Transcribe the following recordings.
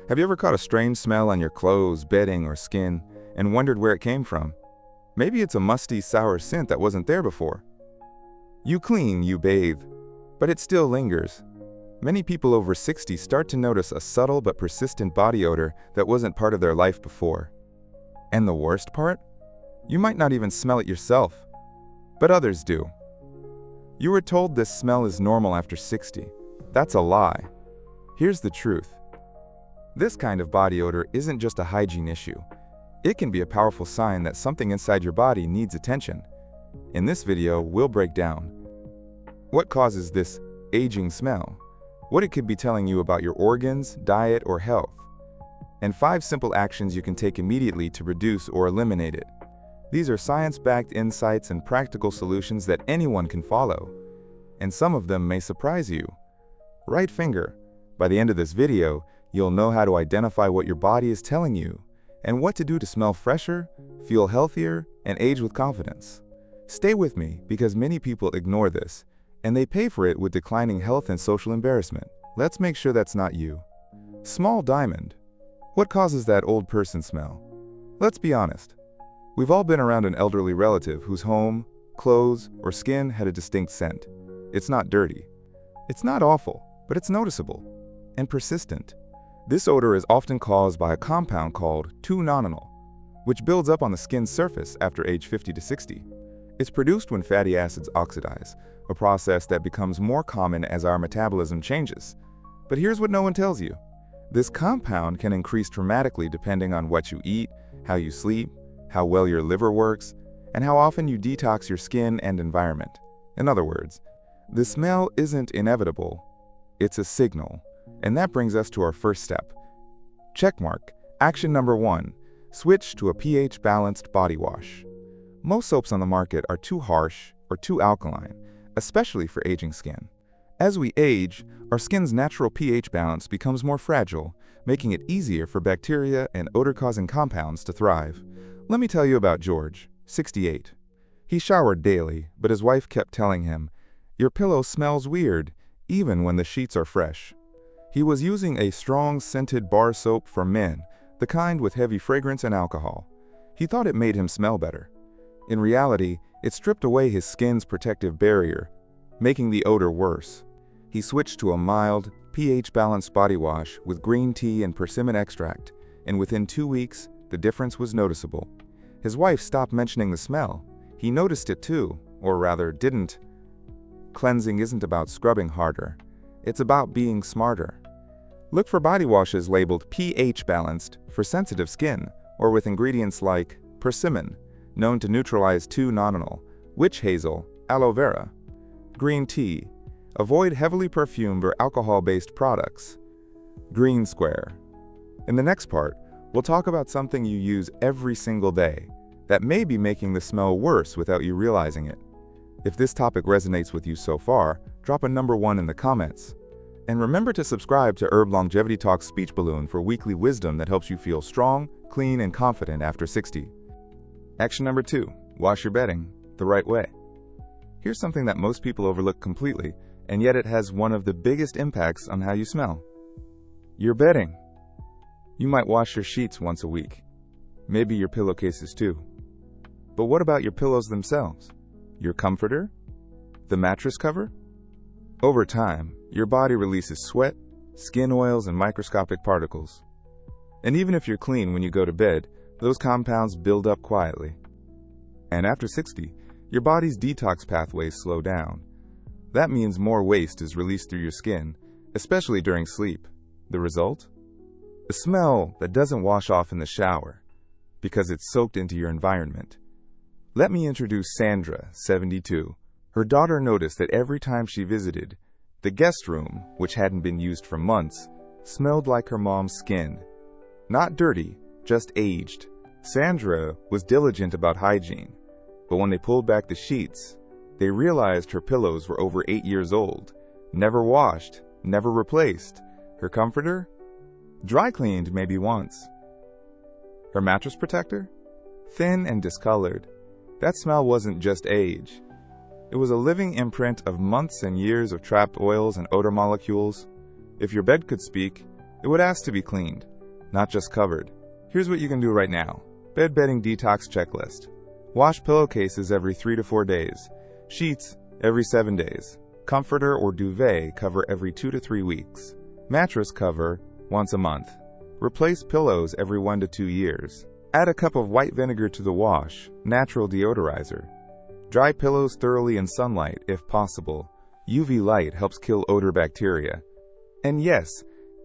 Have you ever caught a strange smell on your clothes, bedding, or skin and wondered where it came from? Maybe it's a musty, sour scent that wasn't there before. You clean, you bathe, but it still lingers. Many people over 60 start to notice a subtle but persistent body odor that wasn't part of their life before. And the worst part? You might not even smell it yourself, but others do. You were told this smell is normal after 60. That's a lie. Here's the truth. This kind of body odor isn't just a hygiene issue. It can be a powerful sign that something inside your body needs attention. In this video, we'll break down what causes this aging smell, what it could be telling you about your organs, diet, or health, and 5 simple actions you can take immediately to reduce or eliminate it. These are science-backed insights and practical solutions that anyone can follow, and some of them may surprise you. Right finger. By the end of this video, you'll know how to identify what your body is telling you and what to do to smell fresher, feel healthier, and age with confidence. Stay with me because many people ignore this, and they pay for it with declining health and social embarrassment. Let's make sure that's not you. Small diamond. What causes that old person smell? Let's be honest. We've all been around an elderly relative whose home, clothes, or skin had a distinct scent. It's not dirty. It's not awful, but it's noticeable and persistent. This odor is often caused by a compound called 2-nonenal, which builds up on the skin's surface after age 50 to 60. It's produced when fatty acids oxidize, a process that becomes more common as our metabolism changes. But here's what no one tells you. This compound can increase dramatically depending on what you eat, how you sleep, how well your liver works, and how often you detox your skin and environment. In other words, the smell isn't inevitable, it's a signal. And that brings us to our first step. Checkmark. Action number 1. Switch to a pH-balanced body wash. Most soaps on the market are too harsh or too alkaline, especially for aging skin. As we age, our skin's natural pH balance becomes more fragile, making it easier for bacteria and odor-causing compounds to thrive. Let me tell you about George, 68. He showered daily, but his wife kept telling him, "Your pillow smells weird, even when the sheets are fresh." He was using a strong scented bar soap for men, the kind with heavy fragrance and alcohol. He thought it made him smell better. In reality, it stripped away his skin's protective barrier, making the odor worse. He switched to a mild, pH-balanced body wash with green tea and persimmon extract, and within 2 weeks, the difference was noticeable. His wife stopped mentioning the smell. He noticed it too, or rather didn't. Cleansing isn't about scrubbing harder. It's about being smarter. Look for body washes labeled pH balanced for sensitive skin or with ingredients like persimmon, known to neutralize 2-nonenal, witch hazel, aloe vera, green tea. Avoid heavily perfumed or alcohol-based products. Green square. In the next part, we'll talk about something you use every single day that may be making the smell worse without you realizing it. If this topic resonates with you so far, drop a number 1 in the comments. And remember to subscribe to Herb Longevity Talk's Speech Balloon for weekly wisdom that helps you feel strong, clean, and confident after 60. Action number 2. Wash your bedding the right way. Here's something that most people overlook completely, and yet it has one of the biggest impacts on how you smell. Your bedding. You might wash your sheets once a week. Maybe your pillowcases too. But what about your pillows themselves? Your comforter? The mattress cover? Over time, your body releases sweat, skin oils, and microscopic particles. And even if you're clean when you go to bed, those compounds build up quietly. And after 60, your body's detox pathways slow down. That means more waste is released through your skin, especially during sleep. The result? A smell that doesn't wash off in the shower, because it's soaked into your environment. Let me introduce Sandra, 72. Her daughter noticed that every time she visited, the guest room, which hadn't been used for months, smelled like her mom's skin. Not dirty, just aged. Sandra was diligent about hygiene, but when they pulled back the sheets, they realized her pillows were over 8 years old, never washed, never replaced. Her comforter? Dry cleaned maybe once. Her mattress protector? Thin and discolored. That smell wasn't just age. It was a living imprint of months and years of trapped oils and odor molecules. If your bed could speak, it would ask to be cleaned. not just covered. Here's what you can do right now. Bedding detox checklist. Wash pillowcases every 3 to 4 days. Sheets every 7 days. Comforter or duvet cover every 2 to 3 weeks. Mattress cover once a month. Replace pillows every 1 to 2 years. Add a cup of white vinegar to the wash, natural deodorizer. Dry pillows thoroughly in sunlight if possible. UV light helps kill odor bacteria. And yes,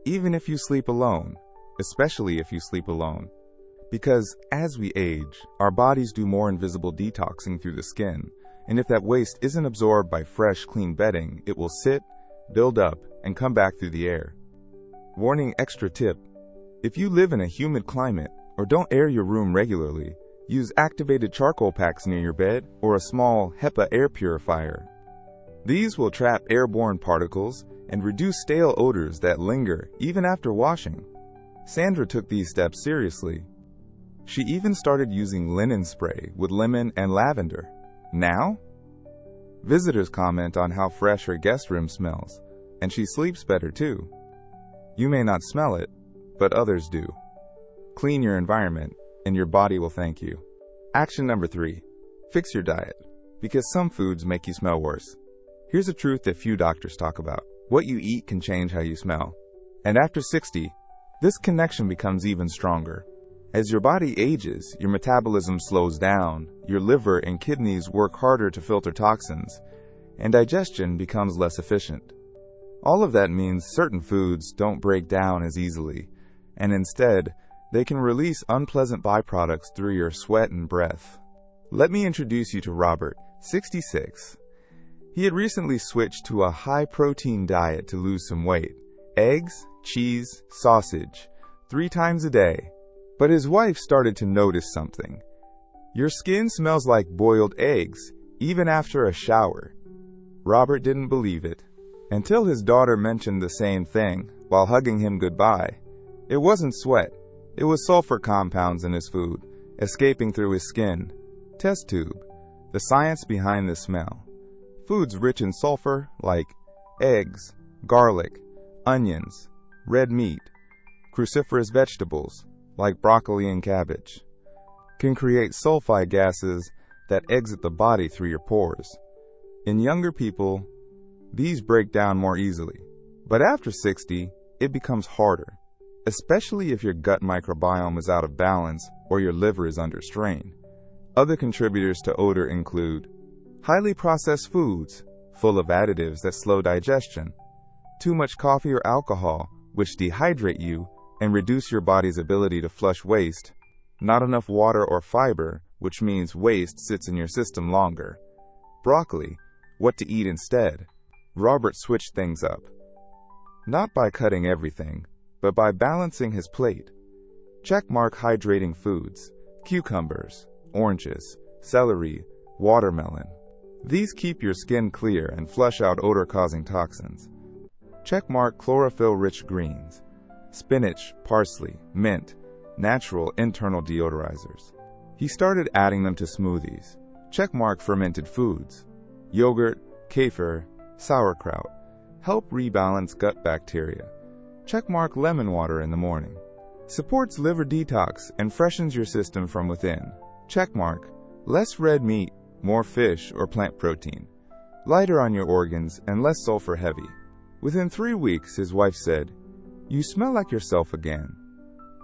even if you sleep alone, especially if you sleep alone. Because as we age, our bodies do more invisible detoxing through the skin, and if that waste isn't absorbed by fresh, clean bedding, it will sit, build up, and come back through the air. Warning extra tip. If you live in a humid climate or don't air your room regularly, use activated charcoal packs near your bed or a small HEPA air purifier. These will trap airborne particles and reduce stale odors that linger even after washing. Sandra took these steps seriously. She even started using linen spray with lemon and lavender. Now, visitors comment on how fresh her guest room smells, and she sleeps better too. You may not smell it, but others do. Clean your environment, and your body will thank you. Action number 3. Fix your diet, because some foods make you smell worse. Here's a truth that few doctors talk about. What you eat can change how you smell. And after 60, this connection becomes even stronger. As your body ages, your metabolism slows down, your liver and kidneys work harder to filter toxins, and digestion becomes less efficient. All of that means certain foods don't break down as easily, and instead, they can release unpleasant byproducts through your sweat and breath. Let me introduce you to Robert, 66. He had recently switched to a high-protein diet to lose some weight. Eggs, cheese, sausage, 3 times a day. But his wife started to notice something. Your skin smells like boiled eggs, even after a shower. Robert didn't believe it, until his daughter mentioned the same thing while hugging him goodbye. It wasn't sweat. It was sulfur compounds in his food, escaping through his skin. Test tube. The science behind the smell. Foods rich in sulfur, like eggs, garlic, onions, red meat, cruciferous vegetables, like broccoli and cabbage, can create sulfide gases that exit the body through your pores. In younger people, these break down more easily. But after 60, it becomes harder, especially if your gut microbiome is out of balance or your liver is under strain. Other contributors to odor include highly processed foods, full of additives that slow digestion, too much coffee or alcohol, which dehydrate you and reduce your body's ability to flush waste, not enough water or fiber, which means waste sits in your system longer. Broccoli, what to eat instead. Robert switched things up. Not by cutting everything, but by balancing his plate. Checkmark hydrating foods, cucumbers, oranges, celery, watermelon. These keep your skin clear and flush out odor-causing toxins. Checkmark chlorophyll-rich greens, spinach, parsley, mint, natural internal deodorizers. He started adding them to smoothies. Checkmark fermented foods, yogurt, kefir, sauerkraut. Help rebalance gut bacteria. Checkmark lemon water in the morning. Supports liver detox and freshens your system from within. Checkmark less red meat, more fish or plant protein. Lighter on your organs and less sulfur heavy. Within 3 weeks, his wife said, "You smell like yourself again."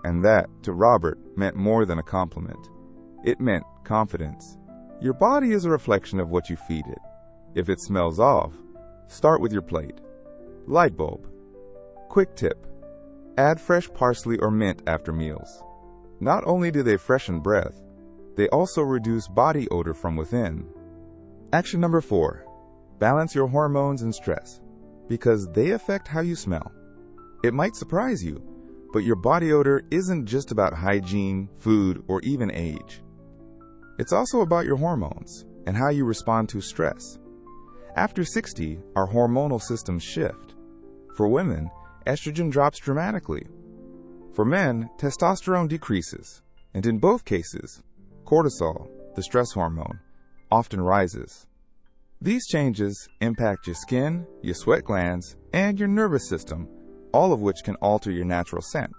And that, to Robert, meant more than a compliment. It meant confidence. Your body is a reflection of what you feed it. If it smells off, start with your plate. Light bulb. Quick tip. Add fresh parsley or mint after meals. Not only do they freshen breath, they also reduce body odor from within. Action number 4. Balance your hormones and stress, because they affect how you smell. It might surprise you, but your body odor isn't just about hygiene, food, or even age. It's also about your hormones and how you respond to stress. After 60, our hormonal systems shift. For women, estrogen drops dramatically. For men, testosterone decreases, and in both cases, cortisol, the stress hormone, often rises. These changes impact your skin, your sweat glands, and your nervous system, all of which can alter your natural scent.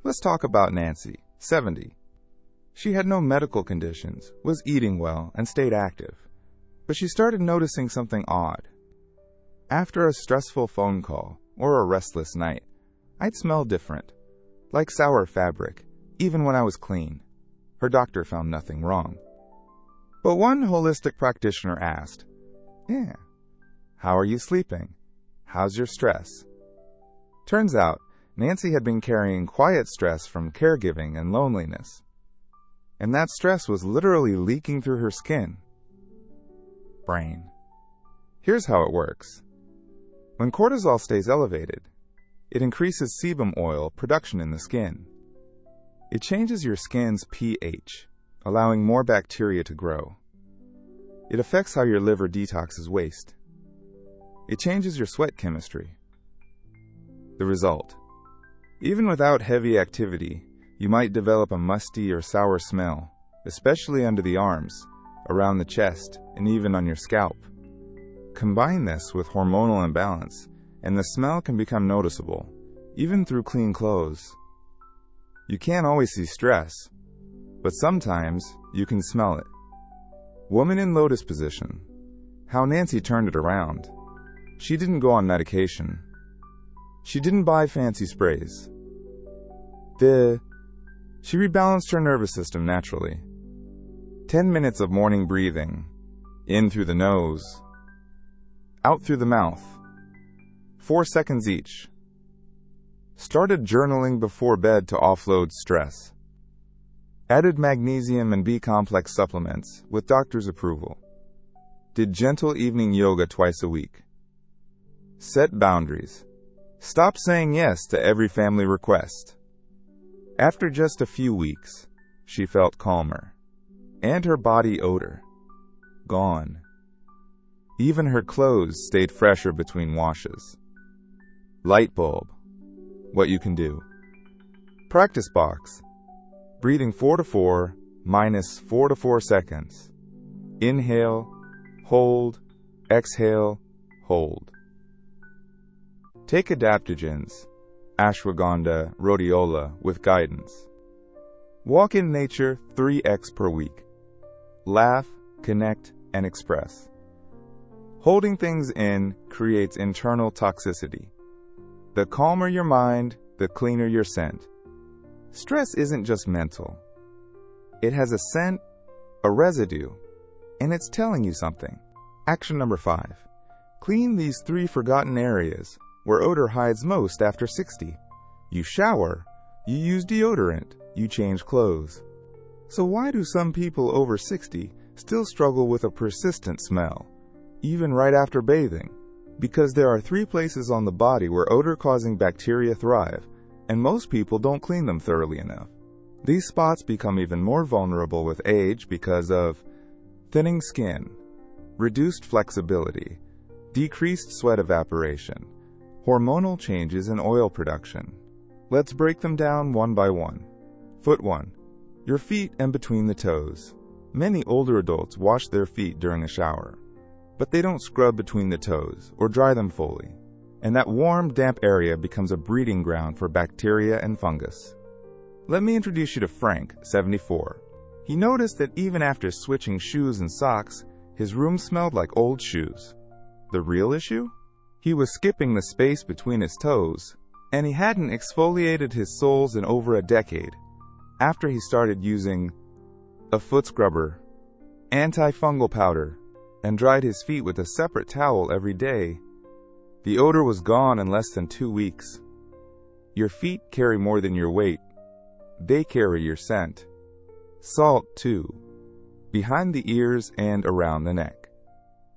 Let's talk about Nancy, 70. She had no medical conditions, was eating well, and stayed active. But she started noticing something odd. After a stressful phone call or a restless night, I'd smell different, like sour fabric, even when I was clean. Her doctor found nothing wrong. But one holistic practitioner asked, how are you sleeping? How's your stress? Turns out, Nancy had been carrying quiet stress from caregiving and loneliness. And that stress was literally leaking through her skin. Brain. Here's how it works. When cortisol stays elevated, it increases sebum oil production in the skin. It changes your skin's pH, allowing more bacteria to grow. It affects how your liver detoxes waste. It changes your sweat chemistry. The result: even without heavy activity, you might develop a musty or sour smell, especially under the arms, around the chest, and even on your scalp. Combine this with hormonal imbalance, and the smell can become noticeable, even through clean clothes. You can't always see stress, but sometimes you can smell it. Woman in lotus position. How Nancy turned it around. She didn't go on medication. She didn't buy fancy sprays. She rebalanced her nervous system naturally. 10 minutes of morning breathing. In through the nose. Out through the mouth. 4 seconds each. Started journaling before bed to offload stress. Added magnesium and B-complex supplements with doctor's approval. Did gentle evening yoga twice a week. Set boundaries. Stop saying yes to every family request. After just a few weeks, she felt calmer. And her body odor. Gone. Even her clothes stayed fresher between washes. Light bulb. What you can do. Practice box. Breathing 4 to 4, minus 4 to 4 seconds. Inhale, hold, exhale, hold. Take adaptogens, ashwagandha, rhodiola, with guidance. Walk in nature 3x per week. Laugh, connect, and express. Holding things in creates internal toxicity. The calmer your mind, the cleaner your scent. Stress isn't just mental. It has a scent, a residue, and it's telling you something. Action number 5. Clean these 3 forgotten areas where odor hides most after 60. You shower, you use deodorant, you change clothes. So why do some people over 60 still struggle with a persistent smell, even right after bathing? Because there are 3 places on the body where odor-causing bacteria thrive, and most people don't clean them thoroughly enough. These spots become even more vulnerable with age because of thinning skin, reduced flexibility, decreased sweat evaporation, hormonal changes in oil production. Let's break them down one by one. Foot 1. Your feet and between the toes. Many older adults wash their feet during a shower, but they don't scrub between the toes or dry them fully. And that warm, damp area becomes a breeding ground for bacteria and fungus. Let me introduce you to Frank, 74. He noticed that even after switching shoes and socks, his room smelled like old shoes. The real issue? He was skipping the space between his toes, and he hadn't exfoliated his soles in over a decade. After he started using a foot scrubber, antifungal powder, and dried his feet with a separate towel every day, the odor was gone in less than 2 weeks. Your feet carry more than your weight. They carry your scent. Salt, too. Behind the ears and around the neck.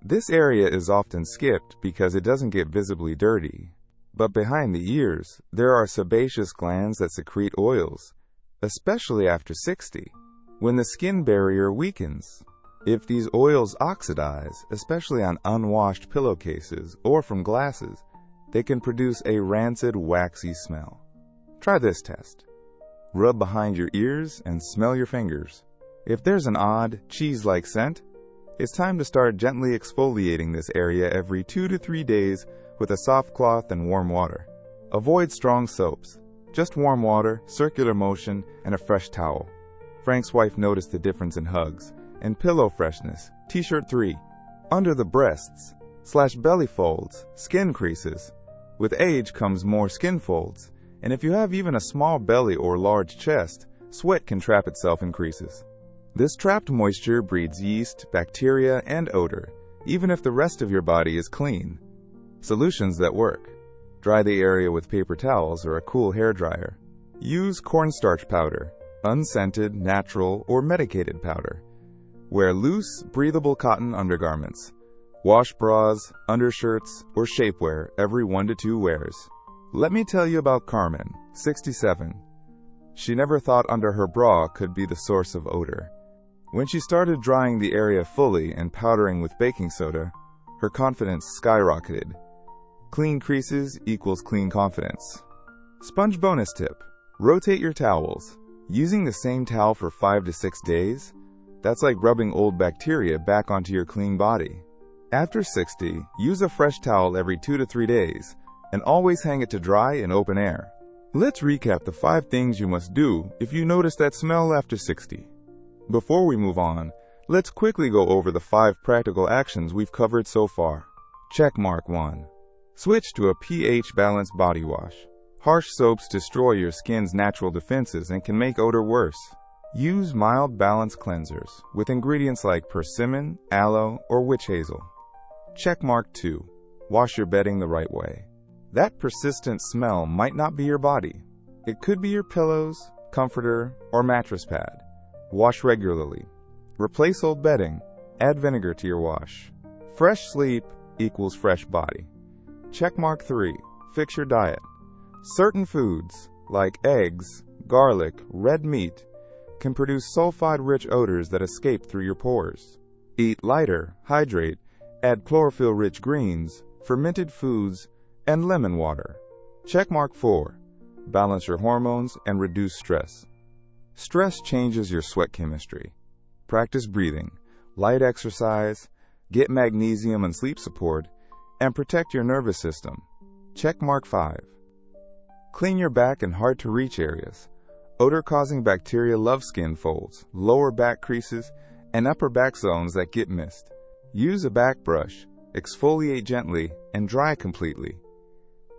This area is often skipped because it doesn't get visibly dirty. But behind the ears, there are sebaceous glands that secrete oils, especially after 60, when the skin barrier weakens. If these oils oxidize, especially on unwashed pillowcases or from glasses, they can produce a rancid, waxy smell. Try this test. Rub behind your ears and smell your fingers. If there's an odd, cheese-like scent, it's time to start gently exfoliating this area every 2 to 3 days with a soft cloth and warm water. Avoid strong soaps. Just warm water, circular motion, and a fresh towel. Frank's wife noticed the difference in hugs and pillow freshness. T-shirt 3. Under the breasts / belly folds, skin creases. With age comes more skin folds, and if you have even a small belly or large chest, sweat can trap itself in creases. This trapped moisture breeds yeast, bacteria, and odor, even if the rest of your body is clean. Solutions that work. Dry the area with paper towels or a cool hair dryer. Use cornstarch powder, unscented, natural, or medicated powder. Wear loose, breathable cotton undergarments. Wash bras, undershirts, or shapewear every 1 to 2 wears. Let me tell you about Carmen, 67. She never thought under her bra could be the source of odor. When she started drying the area fully and powdering with baking soda, her confidence skyrocketed. Clean creases equals clean confidence. Sponge bonus tip. Rotate your towels. Using the same towel for 5 to 6 days? That's like rubbing old bacteria back onto your clean body. After 60, use a fresh towel every 2 to 3 days, and always hang it to dry in open air. Let's recap the 5 things you must do if you notice that smell after 60. Before we move on, let's quickly go over the 5 practical actions we've covered so far. Checkmark 1. Switch to a pH-balanced body wash. Harsh soaps destroy your skin's natural defenses and can make odor worse. Use mild balanced cleansers with ingredients like persimmon, aloe, or witch hazel. Checkmark 2. Wash your bedding the right way. That persistent smell might not be your body. It could be your pillows, comforter, or mattress pad. Wash regularly. Replace old bedding. Add vinegar to your wash. Fresh sleep equals fresh body. Checkmark 3. Fix your diet. Certain foods, like eggs, garlic, red meat, can produce sulfide-rich odors that escape through your pores. Eat lighter, hydrate, add chlorophyll-rich greens, fermented foods, and lemon water. Checkmark 4. Balance your hormones and reduce stress. Stress changes your sweat chemistry. Practice breathing, light exercise, get magnesium and sleep support, and protect your nervous system. Checkmark 5. Clean your back and hard-to-reach areas. Odor-causing bacteria love skin folds, lower back creases, and upper back zones that get missed. Use a back brush, exfoliate gently, and dry completely.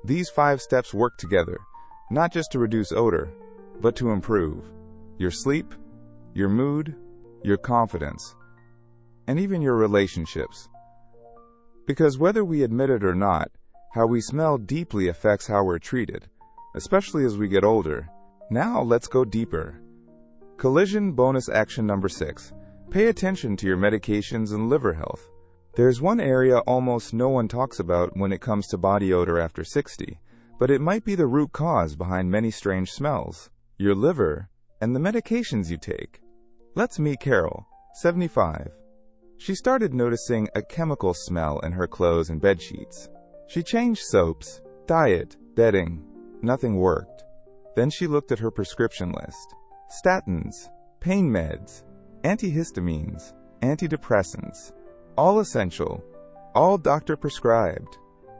These 5 steps work together, not just to reduce odor, but to improve your sleep, your mood, your confidence, and even your relationships. Because whether we admit it or not, how we smell deeply affects how we're treated, especially as we get older. Now let's go deeper. Collision bonus action number 6. Pay attention to your medications and liver health. There's one area almost no one talks about when it comes to body odor after 60, but it might be the root cause behind many strange smells: your liver and the medications you take. Let's meet Carol, 75. She started noticing a chemical smell in her clothes and bed sheets. She changed soaps, diet, bedding. Nothing worked. Then she looked at her prescription list. Statins, pain meds, antihistamines, antidepressants. All essential, all doctor prescribed.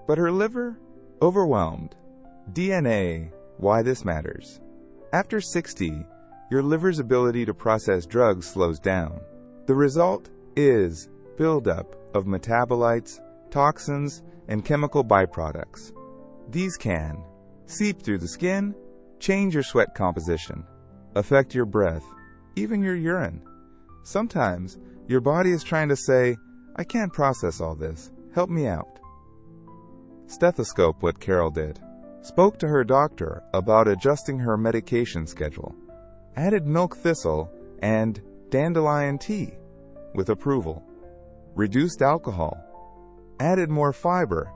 But her liver? Overwhelmed. DNA, why this matters. After 60, your liver's ability to process drugs slows down. The result is buildup of metabolites, toxins, and chemical byproducts. These can seep through the skin, change your sweat composition, affect your breath, even your urine. Sometimes, your body is trying to say, I can't process all this, help me out. Stethoscope what Carol did. Spoke to her doctor about adjusting her medication schedule. Added milk thistle and dandelion tea with approval. Reduced alcohol. Added more fiber,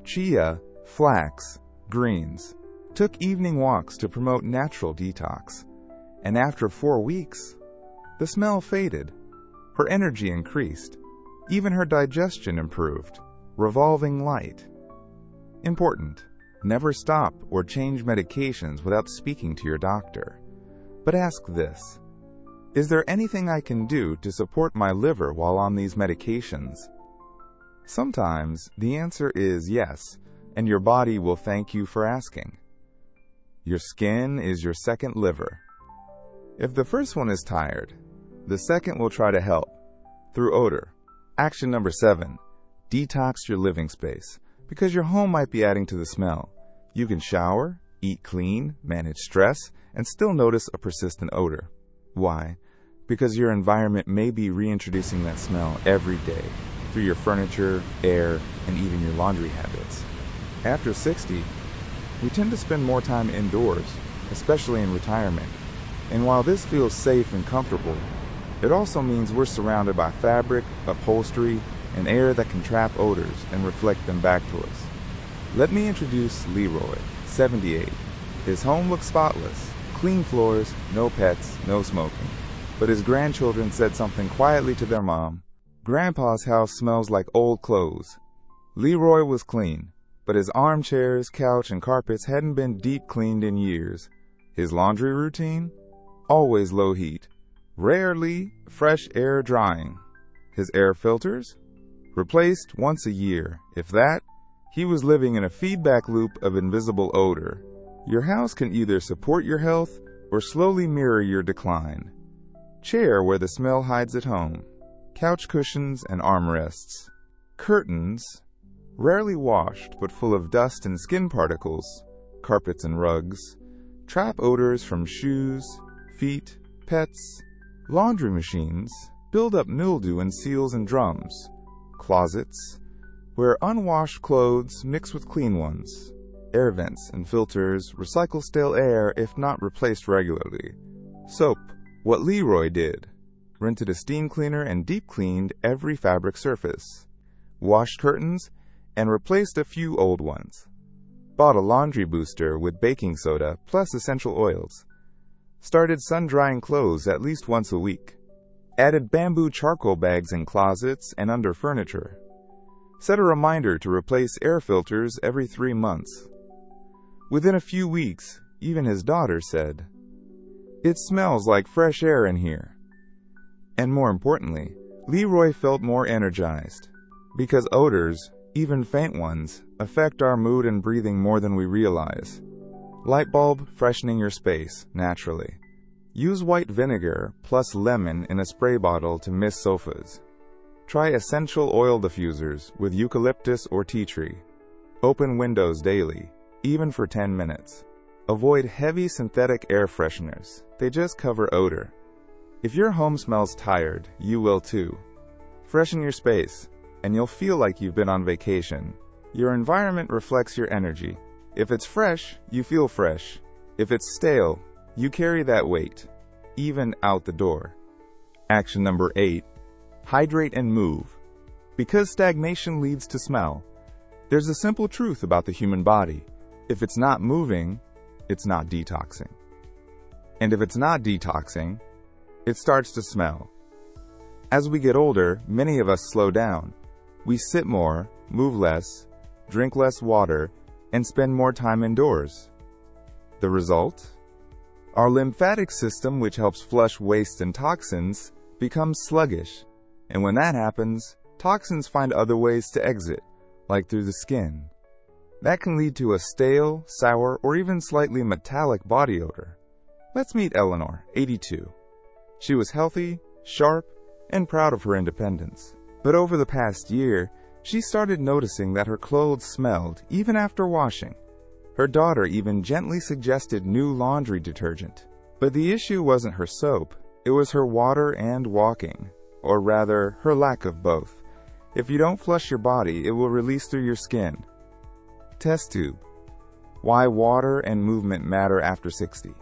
chia, flax, greens. Took evening walks to promote natural detox. And after 4 weeks, the smell faded. Her energy increased. Even her digestion improved. Revolving light. Important. Never stop or change medications without speaking to your doctor. But ask this: is there anything I can do to support my liver while on these medications? Sometimes the answer is yes, and your body will thank you for asking. Your skin is your second liver. If the first one is tired, the second will try to help through odor. Action number 7. Detox your living space. Because your home might be adding to the smell. You can shower, eat clean, manage stress, and still notice a persistent odor. Why? Because your environment may be reintroducing that smell every day through your furniture, air, and even your laundry habits. After 60, we tend to spend more time indoors, especially in retirement. And while this feels safe and comfortable, it also means we're surrounded by fabric, upholstery, and air that can trap odors and reflect them back to us. Let me introduce Leroy, 78. His home looks spotless, clean floors, no pets, no smoking. But his grandchildren said something quietly to their mom. Grandpa's house smells like old clothes. Leroy was clean, but his armchairs, couch, and carpets hadn't been deep cleaned in years. His laundry routine? Always low heat. Rarely fresh air drying. His air filters? Replaced once a year. If that, he was living in a feedback loop of invisible odor. Your house can either support your health or slowly mirror your decline. Chair where the smell hides at home. Couch cushions and armrests. Curtains, rarely washed but full of dust and skin particles. Carpets and rugs. Trap odors from shoes, feet, pets. Laundry machines build up mildew in seals and drums. Closets, where unwashed clothes mix with clean ones. Air vents and filters recycle stale air if not replaced regularly. Soap, what Leroy did. Rented a steam cleaner and deep cleaned every fabric surface. Washed curtains and replaced a few old ones. Bought a laundry booster with baking soda plus essential oils. Started sun-drying clothes at least once a week. Added bamboo charcoal bags in closets and under furniture. Set a reminder to replace air filters every 3 months. Within a few weeks, even his daughter said, "It smells like fresh air in here." And more importantly, Leroy felt more energized. Because odors, even faint ones, affect our mood and breathing more than we realize. Light bulb freshening your space, naturally. Use white vinegar plus lemon in a spray bottle to mist sofas. Try essential oil diffusers with eucalyptus or tea tree. Open windows daily, even for 10 minutes. Avoid heavy synthetic air fresheners. They just cover odor. If your home smells tired, you will too. Freshen your space, and you'll feel like you've been on vacation. Your environment reflects your energy. If it's fresh, you feel fresh. If it's stale, you carry that weight, even out the door. Action number 8. Hydrate and move. Because stagnation leads to smell, there's a simple truth about the human body. If it's not moving, it's not detoxing. And if it's not detoxing, it starts to smell. As we get older, many of us slow down. We sit more, move less, drink less water, and spend more time indoors. The result? Our lymphatic system, which helps flush waste and toxins, becomes sluggish. And when that happens, toxins find other ways to exit, like through the skin. That can lead to a stale, sour, or even slightly metallic body odor. Let's meet Eleanor, 82. She was healthy, sharp, and proud of her independence. But over the past year, she started noticing that her clothes smelled even after washing. Her daughter even gently suggested new laundry detergent. But the issue wasn't her soap, it was her water and walking. Or rather, her lack of both. If you don't flush your body, it will release through your skin. Test tube. Why water and movement matter after 60.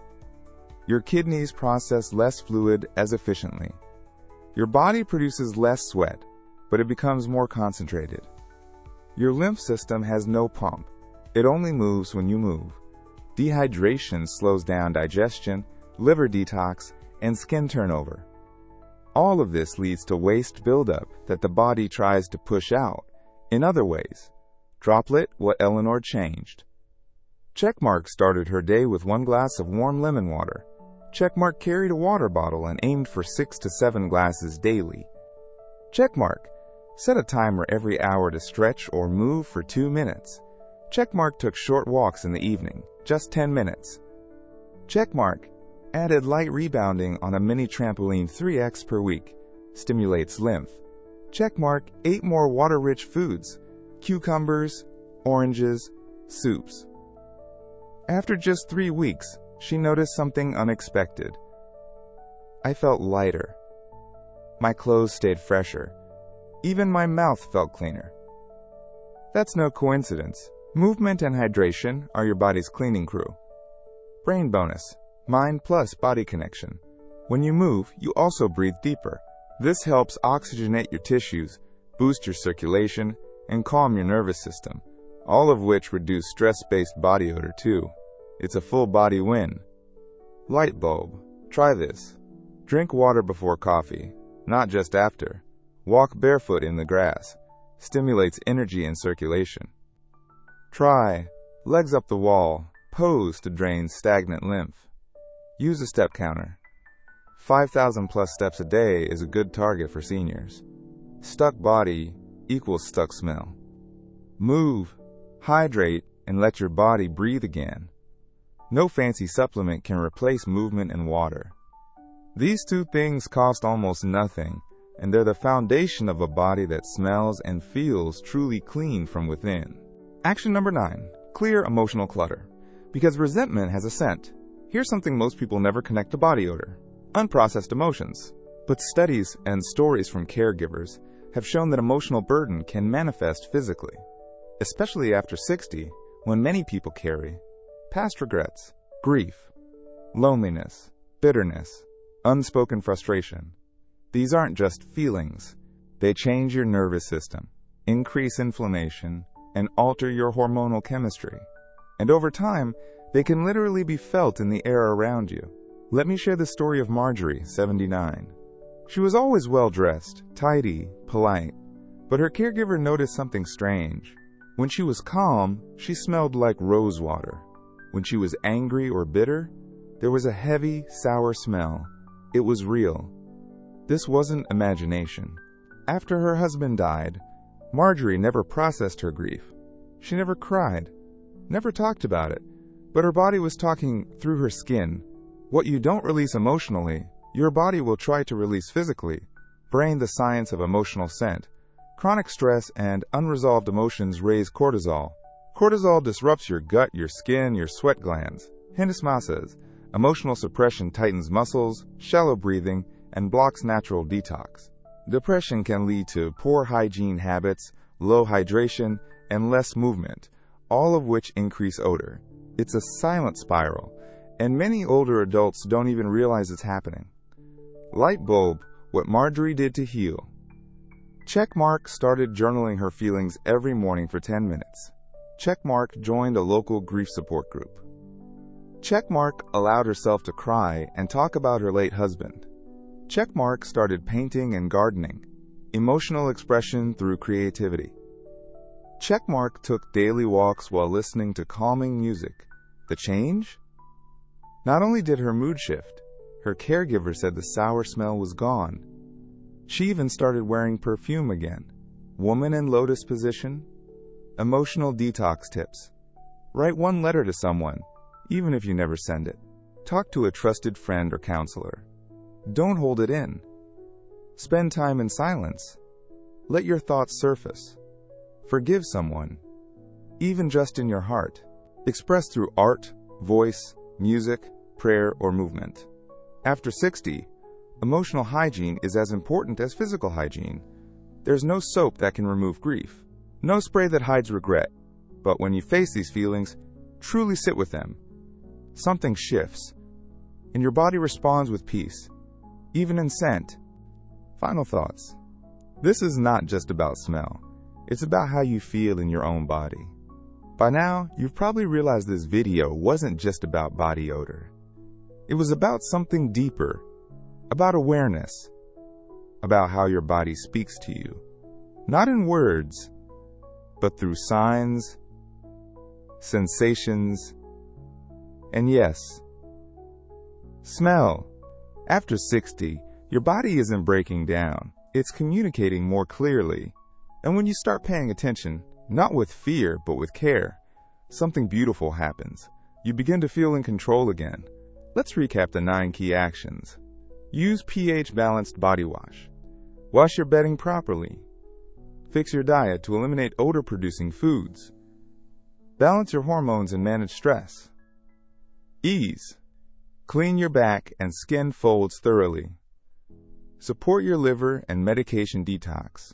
Your kidneys process less fluid as efficiently. Your body produces less sweat, but it becomes more concentrated. Your lymph system has no pump. It only moves when you move. Dehydration slows down digestion, liver detox, and skin turnover. All of this leads to waste buildup that the body tries to push out in other ways. Droplet what Eleanor changed. Checkmark started her day with 1 glass of warm lemon water. Checkmark carried a water bottle and aimed for 6 to 7 glasses daily. Checkmark set a timer every hour to stretch or move for 2 minutes. Checkmark took short walks in the evening, just 10 minutes. Checkmark. Added light rebounding on a mini trampoline 3x per week. Stimulates lymph. Checkmark. Ate more water-rich foods. Cucumbers, oranges, soups. After just 3 weeks, she noticed something unexpected. I felt lighter. My clothes stayed fresher. Even my mouth felt cleaner. That's no coincidence. Movement and hydration are your body's cleaning crew. Brain bonus. Mind plus body connection. When you move, you also breathe deeper. This helps oxygenate your tissues, boost your circulation, and calm your nervous system, all of which reduce stress-based body odor too. It's a full body win. Light bulb. Try this. Drink water before coffee, not just after. Walk barefoot in the grass. Stimulates energy and circulation. Try legs up the wall. Pose to drain stagnant lymph. Use a step counter. 5,000 plus steps a day is a good target for seniors. Stuck body equals stuck smell. Move, hydrate, and let your body breathe again. No fancy supplement can replace movement and water. These two things cost almost nothing, and they're the foundation of a body that smells and feels truly clean from within. Action number 9. Clear emotional clutter. Because resentment has a scent. Here's something most people never connect to body odor: unprocessed emotions. But studies and stories from caregivers have shown that emotional burden can manifest physically, especially after 60, when many people carry past regrets, grief, loneliness, bitterness, unspoken frustration. These aren't just feelings. They change your nervous system, increase inflammation, and alter your hormonal chemistry. And over time, they can literally be felt in the air around you. Let me share the story of Marjorie, 79. She was always well-dressed, tidy, polite, but her caregiver noticed something strange. When she was calm, she smelled like rose water. When she was angry or bitter, there was a heavy, sour smell. It was real. This wasn't imagination. After her husband died, Marjorie never processed her grief. She never cried, never talked about it, but her body was talking through her skin. What you don't release emotionally, your body will try to release physically. Brain, the science of emotional scent. Chronic stress and unresolved emotions raise cortisol. Cortisol disrupts your gut, your skin, your sweat glands. Hindusma says, emotional suppression tightens muscles, shallow breathing, and blocks natural detox. Depression can lead to poor hygiene habits, low hydration, and less movement, all of which increase odor. It's a silent spiral, and many older adults don't even realize it's happening. Light bulb, what Marjorie did to heal. Checkmark started journaling her feelings every morning for 10 minutes. Checkmark joined a local grief support group. Checkmark allowed herself to cry and talk about her late husband. Checkmark started painting and gardening, emotional expression through creativity. Checkmark took daily walks while listening to calming music. The change? Not only did her mood shift, her caregiver said the sour smell was gone. She even started wearing perfume again. Woman in lotus position. Emotional detox tips. Write one letter to someone, even if you never send it. Talk to a trusted friend or counselor. Don't hold it in. Spend time in silence. Let your thoughts surface. Forgive someone, even just in your heart. Express through art, voice, music, prayer, or movement. After 60, emotional hygiene is as important as physical hygiene. There's no soap that can remove grief, no spray that hides regret. But when you face these feelings, truly sit with them. Something shifts, and your body responds with peace, even in scent. Final thoughts. This is not just about smell. It's about how you feel in your own body. By now, you've probably realized this video wasn't just about body odor. It was about something deeper, about awareness, about how your body speaks to you, not in words, but through signs, sensations, and yes, smell. After 60, your body isn't breaking down. It's communicating more clearly. And when you start paying attention, not with fear, but with care, something beautiful happens. You begin to feel in control again. Let's recap the 9 key actions. Use pH-balanced body wash. Wash your bedding properly. Fix your diet to eliminate odor-producing foods. Balance your hormones and manage stress. Ease. Clean your back and skin folds thoroughly. Support your liver and medication detox.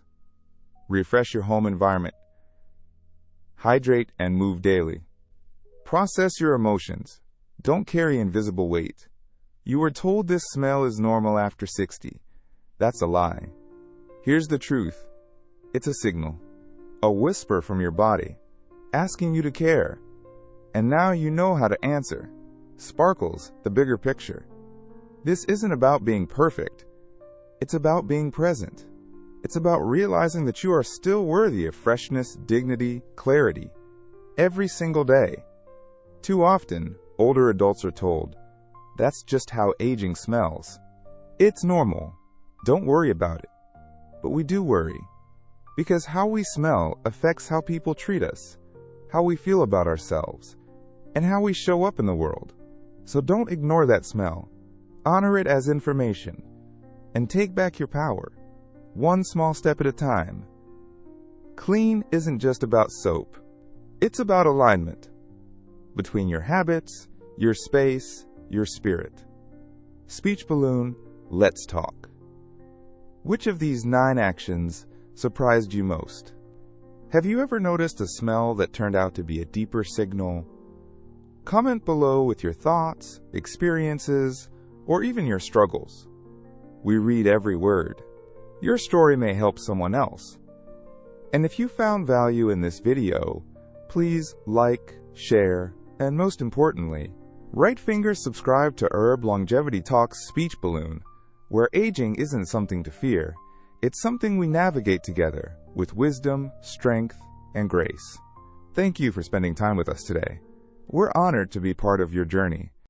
Refresh your home environment. Hydrate and move daily. Process your emotions. Don't carry invisible weight. You were told this smell is normal after 60. That's a lie. Here's the truth. It's a signal. A whisper from your body, asking you to care. And now you know how to answer. Sparkles, the bigger picture. This isn't about being perfect. It's about being present. It's about realizing that you are still worthy of freshness, dignity, clarity, every single day. Too often, older adults are told, that's just how aging smells. It's normal. Don't worry about it. But we do worry. Because how we smell affects how people treat us, how we feel about ourselves, and how we show up in the world. So don't ignore that smell. Honor it as information. And take back your power. One small step at a time. Clean isn't just about soap. It's about alignment. Between your habits, your space, your spirit. Speech balloon, let's talk. Which of these 9 actions surprised you most? Have you ever noticed a smell that turned out to be a deeper signal? Comment below with your thoughts, experiences, or even your struggles. We read every word. Your story may help someone else. And if you found value in this video, please like, share, and most importantly, right finger subscribe to Herb Longevity Talks Speech Balloon, where aging isn't something to fear. It's something we navigate together with wisdom, strength, and grace. Thank you for spending time with us today. We're honored to be part of your journey.